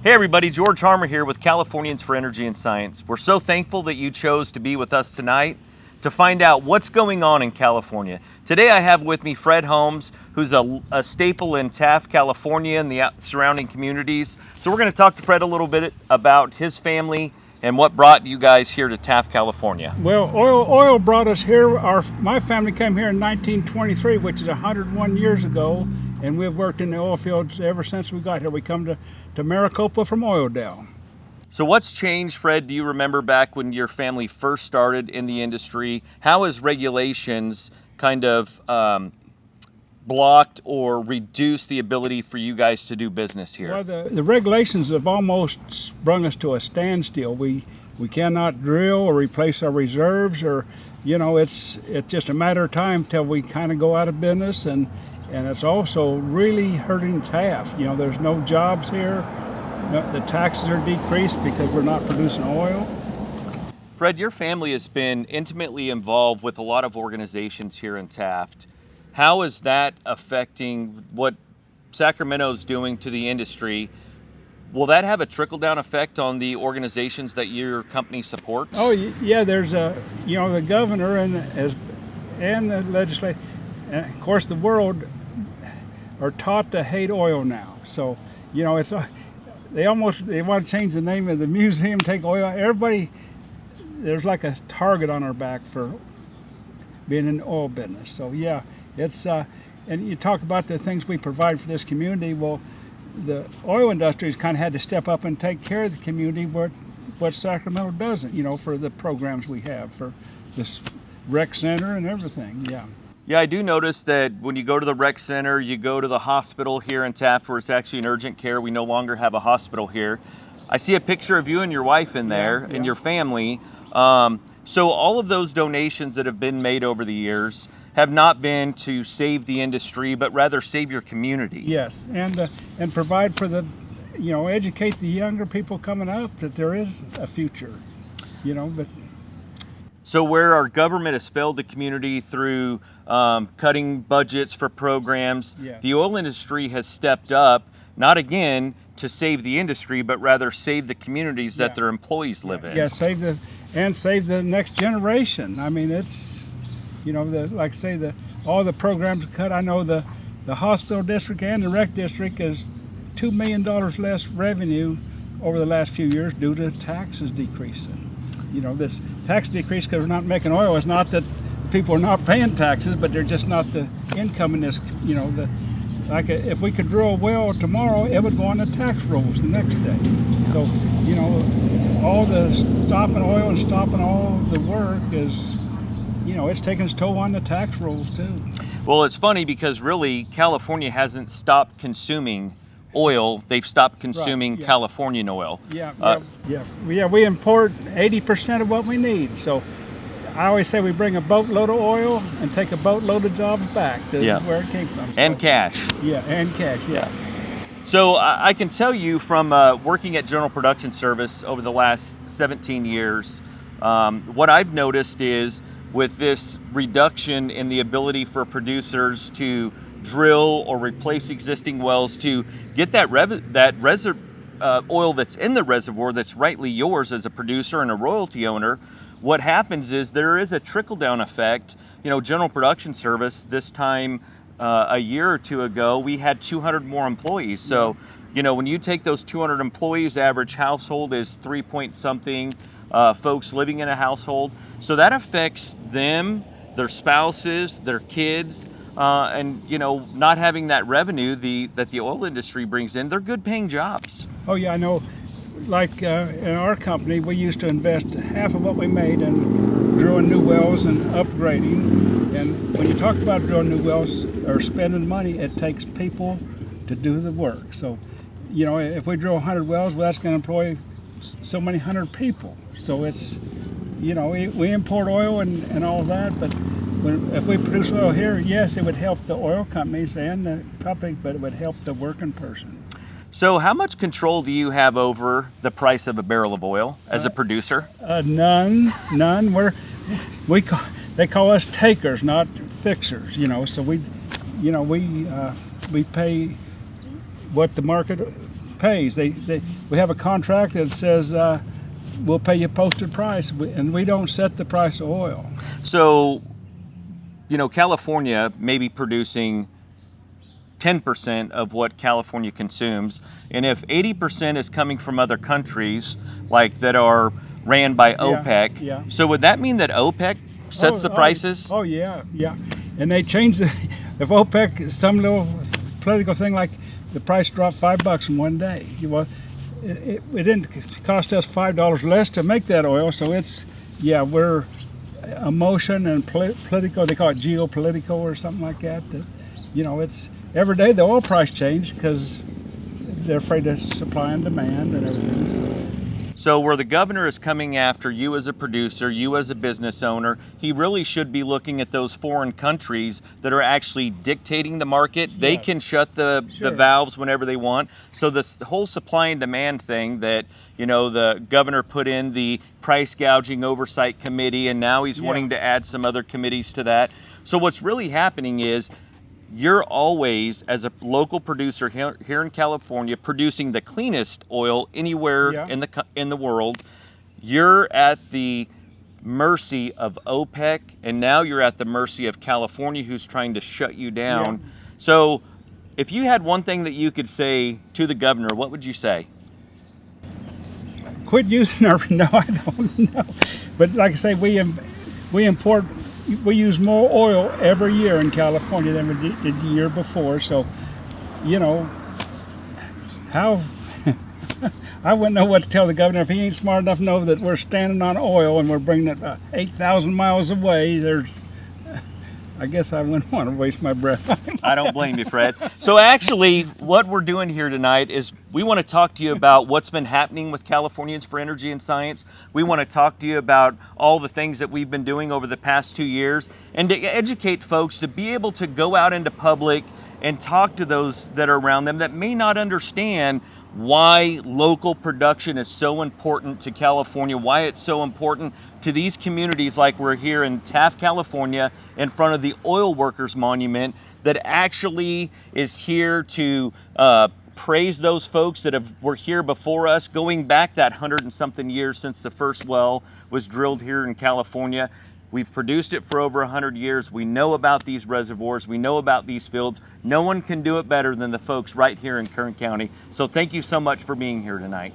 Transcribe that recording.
Hey everybody, George Harmer here with Californians for Energy and Science. We're so thankful that you chose to be with us tonight to find out what's going on in California. Today I have with me Fred Holmes, who's a staple in Taft, California and the surrounding communities. So we're going to talk to Fred a little bit about his family and what brought you guys here to Taft, California. Well, oil brought us here. My family came here in 1923, which is 101 years ago, and we've worked in the oil fields ever since we got here. We come to Maricopa from Oildale. So what's changed, Fred? Do you remember back when your family first started in the industry? How has regulations kind of blocked or reduced the ability for you guys to do business here? Well, the regulations have almost sprung us to a standstill. We cannot drill or replace our reserves, or it's just a matter of time till we kind of go out of business, and it's also really hurting Taft. There's no jobs here. The taxes are decreased because we're not producing oil. Fred, your family has been intimately involved with a lot of organizations here in Taft. How is that affecting what Sacramento's doing to the industry? Will that have a trickle-down effect on the organizations that your company supports? Oh yeah, there's the governor and the legislature, and of course the world are taught to hate oil now. So it's they want to change the name of the museum, take oil. Everybody, there's like a target on our back for being in the oil business. So yeah, it's and you talk about the things we provide for this community. Well, the oil industry has kind of had to step up and take care of the community, what Sacramento doesn't. For the programs we have for this rec center and everything. Yeah. Yeah, I do notice that when you go to the rec center, you go to the hospital here in Taft, where it's actually an urgent care. We no longer have a hospital here. I see a picture of you and your wife in there, and your family. So all of those donations that have been made over the years have not been to save the industry, but rather save your community. Yes, and provide for the, educate the younger people coming up that there is a future, but. So where our government has failed the community through cutting budgets for programs, the oil industry has stepped up, not again to save the industry, but rather save the communities that their employees live in. Yeah, save the next generation. I mean, it's, all the programs cut. I know the hospital district and the rec district is $2 million less revenue over the last few years due to taxes decreasing. This tax decrease because we're not making oil is not that people are not paying taxes, but they're just not the income in this. If we could drill a well tomorrow, it would go on the tax rolls the next day. So all the stopping oil and stopping all the work is, it's taking its toll on the tax rolls too. Well, it's funny because really California hasn't stopped consuming oil. They've stopped consuming Californian oil. Yeah, we import 80% of what we need. So I always say we bring a boatload of oil and take a boatload of jobs back to where it came from. And cash. Yeah, and cash, yeah. So I can tell you from working at General Production Service over the last 17 years, what I've noticed is with this reduction in the ability for producers to drill or replace existing wells to get that oil that's in the reservoir that's rightly yours as a producer and a royalty owner, what happens is there is a trickle-down effect. General Production Service this time a year or two ago, we had 200 more employees. So, when you take those 200 employees, average household is 3-point-something folks living in a household. So that affects them, their spouses, their kids, and not having that revenue that the oil industry brings in. They're good paying jobs. Oh yeah, I know. Like in our company, we used to invest half of what we made in drilling new wells and upgrading. And when you talk about drilling new wells or spending money, it takes people to do the work. So, if we drill 100 wells, well, that's going to employ so many 100 people. So it's, we import oil and all that, but if we produce oil here, yes, it would help the oil companies and the public, but it would help the working person. So how much control do you have over the price of a barrel of oil as a producer? None. They call us takers, not fixers. So we pay what the market pays. We have a contract that says we'll pay you posted price, and we don't set the price of oil. So, you know, California may be producing 10% of what California consumes, and if 80% is coming from other countries, like that are ran by OPEC, yeah. So would that mean that OPEC sets the prices? Oh yeah, and they changed the. If OPEC, some little political thing like the price dropped $5 in one day, it didn't cost us $5 less to make that oil. So we're emotion and political. They call it geopolitical or something like that. It's every day the oil price changed because they're afraid of supply and demand and everything. So where the governor is coming after you as a producer, you as a business owner, he really should be looking at those foreign countries that are actually dictating the market. Sure. They can shut the valves whenever they want. So this whole supply and demand thing that, the governor put in the price gouging oversight committee, and now he's wanting to add some other committees to that. So what's really happening is you're always, as a local producer here in California, producing the cleanest oil anywhere in the world. You're at the mercy of OPEC, and now you're at the mercy of California, who's trying to shut you down. Yeah. So if you had one thing that you could say to the governor, what would you say? Quit using our, no, I don't know. But like I say, we use more oil every year in California than we did the year before. So, how I wouldn't know what to tell the governor if he ain't smart enough to know that we're standing on oil and we're bringing it 8,000 miles away. I guess I wouldn't want to waste my breath. I don't blame you, Fred. So actually, what we're doing here tonight is we want to talk to you about what's been happening with Californians for Energy and Science. We want to talk to you about all the things that we've been doing over the past 2 years, and to educate folks to be able to go out into public and talk to those that are around them that may not understand why local production is so important to California, why it's so important to these communities like we're here in Taft, California, in front of the Oil Workers Monument that actually is here to praise those folks that were here before us, going back that 100 and something years since the first well was drilled here in California. We've produced it for over 100 years. We know about these reservoirs. We know about these fields. No one can do it better than the folks right here in Kern County. So thank you so much for being here tonight.